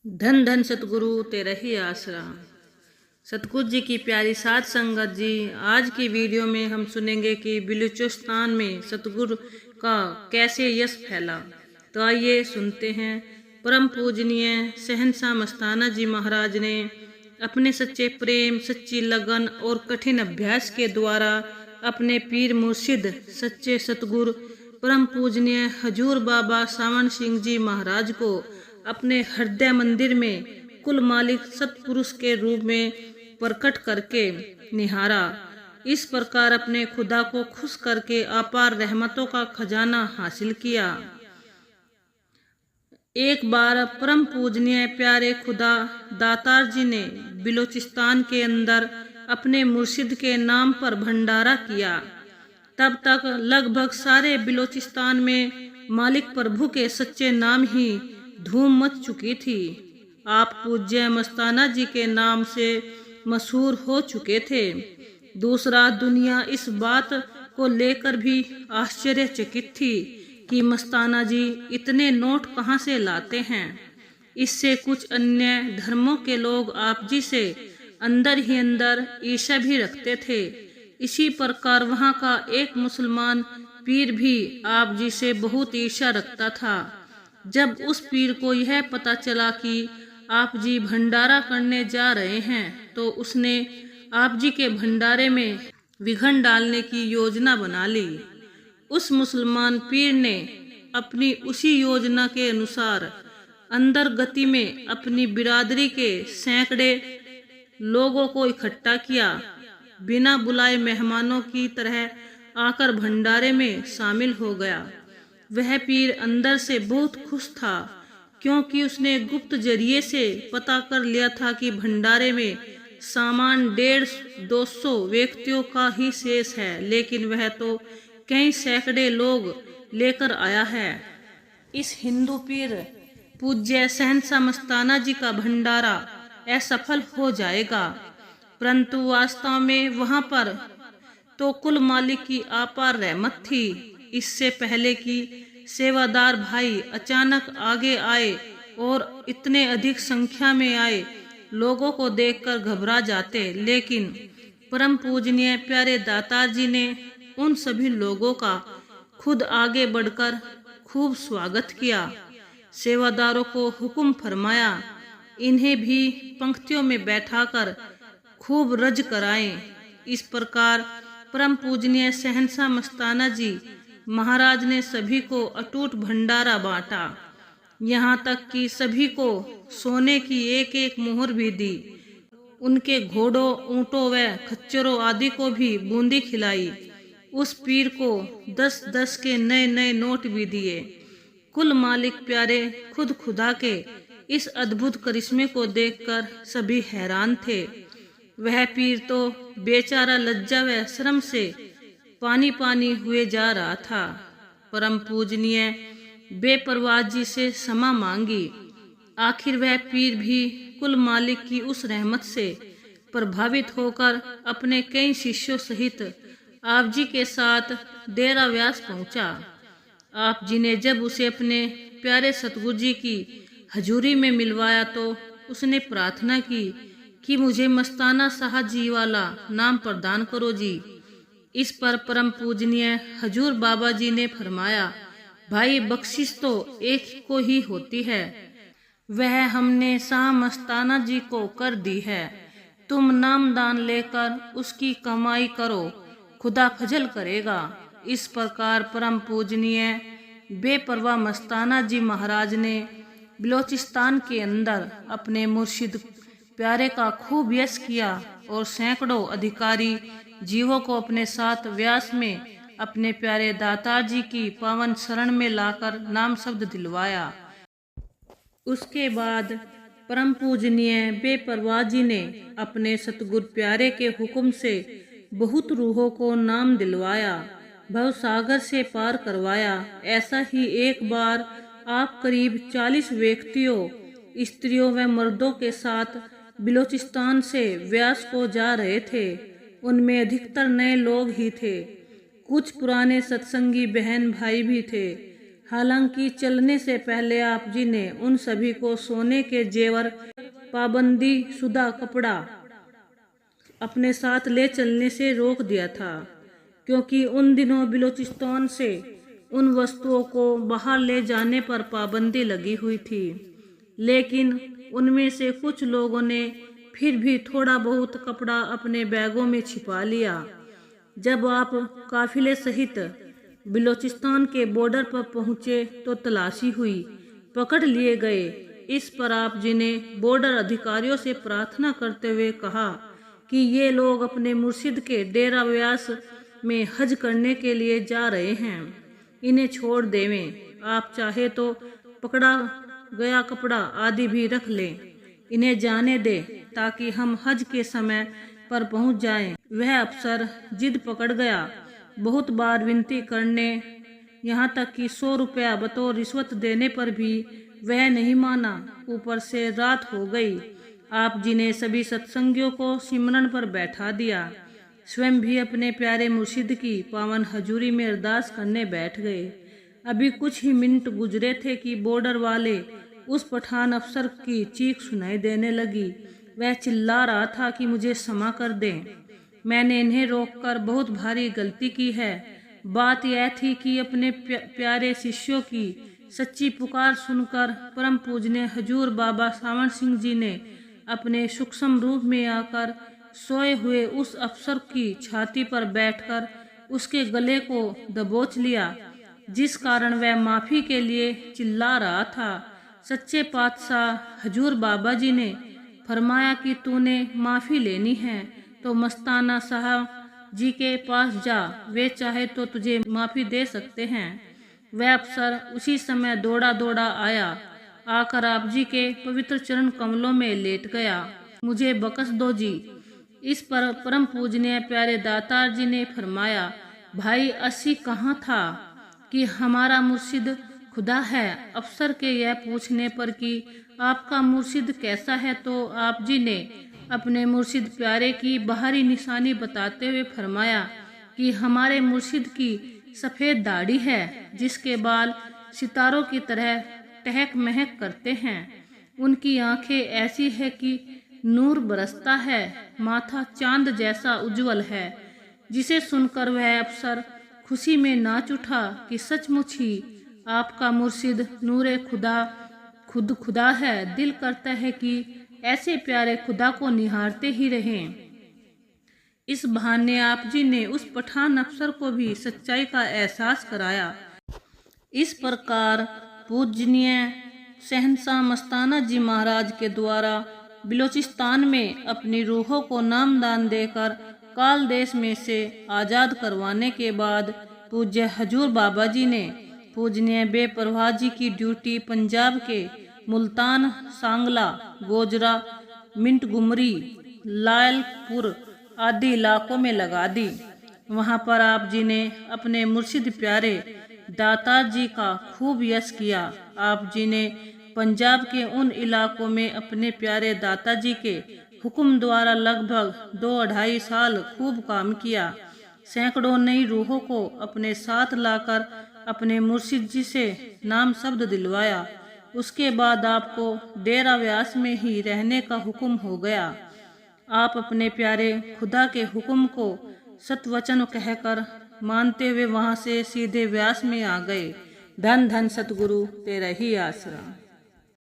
धन धन सतगुरु तेरा ही आसरा। सतगुरु जी की प्यारी साध संगत जी, आज की वीडियो में हम सुनेंगे कि बलूचिस्तान में सतगुरु का कैसे यश फैला। तो आइए सुनते हैं। परम पूजनीय शहंशाह मस्ताना जी महाराज ने अपने सच्चे प्रेम, सच्ची लगन और कठिन अभ्यास के द्वारा अपने पीर मुर्शिद सच्चे सतगुरु परम पूजनीय हजूर बाबा सावन सिंह जी महाराज को अपने हृदय मंदिर में कुल मालिक सतपुरुष के रूप में प्रकट करके निहारा। इस प्रकार अपने खुदा को खुश करके अपार रहमतों का खजाना हासिल किया। एक बार परम पूजनीय प्यारे खुदा दातार जी ने बलूचिस्तान के अंदर अपने मुर्शिद के नाम पर भंडारा किया। तब तक लगभग सारे बलूचिस्तान में मालिक प्रभु के सच्चे नाम ही धूम मच चुकी थी। आप पूज्य मस्ताना जी के नाम से मशहूर हो चुके थे। दूसरा, दुनिया इस बात को लेकर भी आश्चर्यचकित थी कि मस्ताना जी इतने नोट कहाँ से लाते हैं। इससे कुछ अन्य धर्मों के लोग आप जी से अंदर ही अंदर ईर्ष्या भी रखते थे। इसी प्रकार वहाँ का एक मुसलमान पीर भी आप जी से बहुत ईर्ष्या रखता था। जब उस पीर को यह पता चला कि आप जी भंडारा करने जा रहे हैं, तो उसने आप जी के भंडारे में विघन डालने की योजना बना ली। उस मुसलमान पीर ने अपनी उसी योजना के अनुसार अंदर गति में अपनी बिरादरी के सैकड़े लोगों को इकट्ठा किया। बिना बुलाए मेहमानों की तरह आकर भंडारे में शामिल हो गया। वह पीर अंदर से बहुत खुश था, क्योंकि उसने गुप्त जरिए से पता कर लिया था कि भंडारे में सामान 150-200 व्यक्तियों का ही शेष है, लेकिन वह तो कई सैकड़े लोग लेकर आया है। इस हिंदू पीर पूज्य शहंशाह मस्ताना जी का भंडारा असफल हो जाएगा। परंतु वास्तव में वहां पर तो कुल मालिक की अपार रहमत थी। इससे पहले कि सेवादार भाई अचानक आगे आए और इतने अधिक संख्या में आए लोगों को देखकर घबरा जाते, लेकिन परम पूजनीय प्यारे दातार जी ने उन सभी लोगों का खुद आगे बढ़कर खूब स्वागत किया। सेवादारों को हुक्म फरमाया, इन्हें भी पंक्तियों में बैठाकर खूब रज कराएं। इस प्रकार परम पूजनीय शहंशाह मस्ताना जी महाराज ने सभी को अटूट भंडारा बांटा। यहाँ तक कि सभी को सोने की एक एक मोहर भी दी। उनके घोड़ों, ऊंटों व खच्चरों आदि को भी बूंदी खिलाई। उस पीर को 10-10 के नए नए नोट भी दिए। कुल मालिक प्यारे खुद खुदा के इस अद्भुत करिश्मे को देखकर सभी हैरान थे। वह पीर तो बेचारा लज्जा व शर्म से पानी पानी हुए जा रहा था। परम पूजनीय बेपरवाह जी से क्षमा मांगी। आखिर वह पीर भी कुल मालिक की उस रहमत से प्रभावित होकर अपने कई शिष्यों सहित आप जी के साथ डेरा व्यास पहुंचा। आप जी ने जब उसे अपने प्यारे सतगुरु जी की हजूरी में मिलवाया, तो उसने प्रार्थना की कि मुझे मस्ताना शाह जी वाला नाम प्रदान करो जी। इस पर परम पूजनीय हजूर बाबा जी ने फरमाया, भाई बख्शिश तो एक को ही होती है, वह हमने शाह मस्ताना जी को कर दी है। तुम नामदान लेकर उसकी कमाई करो, खुदा फजल करेगा। इस प्रकार परम पूजनीय बेपरवाह मस्ताना जी महाराज ने बलूचिस्तान के अंदर अपने मुर्शिद प्यारे का खूब यश किया और सैकड़ों अधिकारी जीवों को अपने साथ व्यास में अपने प्यारे दातार जी की पावन शरण में लाकर नाम शब्द दिलवाया। उसके बाद परम पूजनीय बेपरवाह जी ने अपने सतगुरु प्यारे के हुक्म से बहुत रूहों को नाम दिलवाया, भवसागर से पार करवाया। ऐसा ही एक बार आप करीब 40 व्यक्तियों, स्त्रियों व मर्दों के साथ बलूचिस्तान से व्यास को जा रहे थे। उनमें अधिकतर नए लोग ही थे। कुछ पुराने सत्संगी बहन भाई भी थे। हालांकि चलने से पहले आप जी ने उन सभी को सोने के जेवर, पाबंदी शुदा कपड़ा अपने साथ ले चलने से रोक दिया था, क्योंकि उन दिनों बलूचिस्तान से उन वस्तुओं को बाहर ले जाने पर पाबंदी लगी हुई थी। लेकिन उनमें से कुछ लोगों ने फिर भी थोड़ा बहुत कपड़ा अपने बैगों में छिपा लिया। जब आप काफिले सहित बलूचिस्तान के बॉर्डर पर पहुंचे तो तलाशी हुई, पकड़ लिए गए। इस पर आप जी ने बॉर्डर अधिकारियों से प्रार्थना करते हुए कहा कि ये लोग अपने मुर्शिद के डेरा व्यास में हज करने के लिए जा रहे हैं, इन्हें छोड़ देवें। आप चाहे तो पकड़ा गया कपड़ा आदि भी रख लें, इन्हें जाने दे ताकि हम हज के समय पर पहुंच जाएं। वह अफसर जिद पकड़ गया, बहुत बार विनती करने, यहाँ तक कि 100 रुपया बतौर रिश्वत देने पर भी वह नहीं माना। ऊपर से रात हो गई। आप जी ने सभी सत्संगियों को सिमरन पर बैठा दिया, स्वयं भी अपने प्यारे मुर्शिद की पावन हजूरी में अरदास करने बैठ गए। अभी कुछ ही मिनट गुजरे थे कि बॉर्डर वाले उस पठान अफसर की चीख सुनाई देने लगी। वह चिल्ला रहा था कि मुझे क्षमा कर दें, मैंने इन्हें रोककर बहुत भारी गलती की है। बात यह थी कि अपने प्यारे शिष्यों की सच्ची पुकार सुनकर परम पूजनीय हजूर बाबा सावन सिंह जी ने अपने सूक्ष्म रूप में आकर सोए हुए उस अफसर की छाती पर बैठकर उसके गले को दबोच लिया, जिस कारण वह माफी के लिए चिल्ला रहा था। सच्चे पातशाह हजूर बाबा जी ने फरमाया कि तूने माफी लेनी है तो मस्ताना साहब जी के पास जा, वे चाहे तो तुझे माफी दे सकते हैं। वह अफसर उसी समय दौड़ा दौड़ा आया, आकर आप जी के पवित्र चरण कमलों में लेट गया। मुझे बख्श दो जी। इस पर परम पूजनीय प्यारे दातार जी ने फरमाया, भाई असी कहाँ था कि हमारा मुर्शिद खुदा है। अफसर के यह पूछने पर कि आपका मुर्शिद कैसा है, तो आप जी ने अपने मुर्शिद प्यारे की बाहरी निशानी बताते हुए फरमाया कि हमारे मुर्शिद की सफ़ेद दाढ़ी है, जिसके बाल सितारों की तरह टहक महक करते हैं। उनकी आंखें ऐसी है कि नूर बरसता है, माथा चांद जैसा उज्जवल है। जिसे सुनकर वह अफसर खुशी में नाच उठा कि सचमुच ही आपका मुर्शिद नूरे खुदा खुद खुदा है। दिल करता है कि ऐसे प्यारे खुदा को निहारते ही रहें। इस बहाने आप जी ने उस पठान अफसर को भी सच्चाई का एहसास कराया। इस प्रकार पूजनीय शहंशाह मस्ताना जी महाराज के द्वारा बलूचिस्तान में अपनी रूहों को नामदान देकर काल देश में से आज़ाद करवाने के बाद पूज्य हजूर बाबा जी ने पूजनीय बेपरवाह जी की ड्यूटी पंजाब के मुल्तान, सांगला, गोजरा, मिंटगुमरी, लायलपुर आदि इलाकों में लगा दी। वहाँ पर आप जी ने अपने मुर्शिद प्यारे दातार जी का खूब यश किया। आप जी ने पंजाब के उन इलाकों में अपने प्यारे दाता जी के हुक्म द्वारा लगभग 2-2.5 साल खूब काम किया। सैकड़ों नई रूहों को अपने साथ लाकर अपने मुर्शिद जी से नाम शब्द दिलवाया। उसके बाद आपको डेरा व्यास में ही रहने का हुक्म हो गया। आप अपने प्यारे खुदा के हुक्म को सतवचन कहकर मानते हुए वहाँ से सीधे व्यास में आ गए। धन धन सतगुरु तेरा ही आसरा।